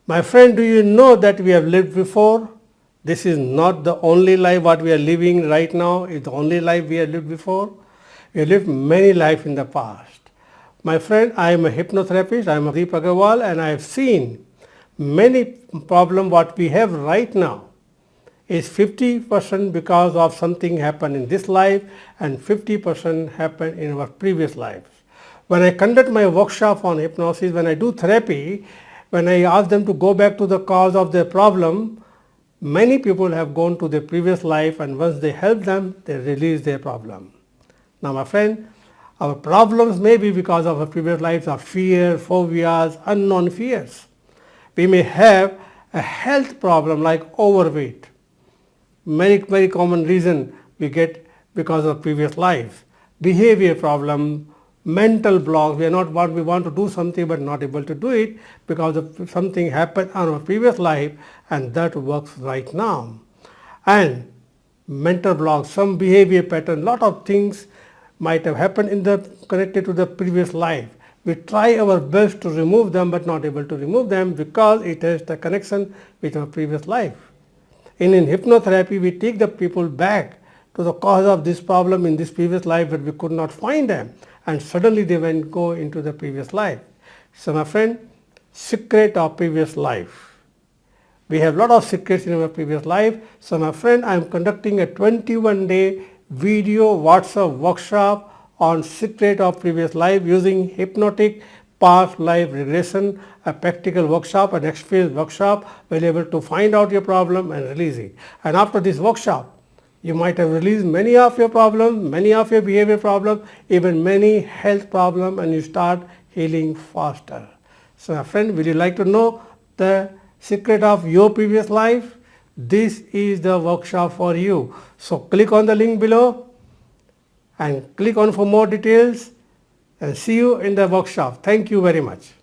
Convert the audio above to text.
My friend, do you know that we have lived before? This is not the only life what we are living right now. It's the only life we have lived before. We have lived many lives in the past. My friend, I am a hypnotherapist. I am Pradeep Aggarwal, and I have seen many problems what we have right now is 50% because of something happened in this life and 50% happened in our previous lives. When I conduct my workshop on hypnosis, when I do therapy, when I ask them to go back to the cause of their problem, many people have gone to their previous life, and once they help them, they release their problem. Now my friend, our problems may be because of our previous lives of fear, phobias, unknown fears. We may have a health problem like overweight. Very common reason we get because of previous life. Behavior problem, mental blocks. We want to do something but not able to do it because of something happened on our previous life, and that works right now. And mental blocks, some behavior pattern, lot of things might have happened connected to the previous life. We try our best to remove them but not able to remove them because it has the connection with our previous life. In hypnotherapy, we take the people back to the cause of this problem in this previous life, but we could not find them, and suddenly they went go into the previous life. So my friend, secret of previous life. We have a lot of secrets in our previous life. So my friend, I am conducting a 21-day video WhatsApp workshop on secret of previous life using hypnotic past life regression, a practical workshop, an experience workshop, where you're able to find out your problem and release it. And after this workshop, you might have released many of your problems, many of your behavior problems, even many health problems, and you start healing faster. So my friend, will you like to know the secret of your previous life? This is the workshop for you. So click on the link below and click on for more details, and see you in the workshop. Thank you very much.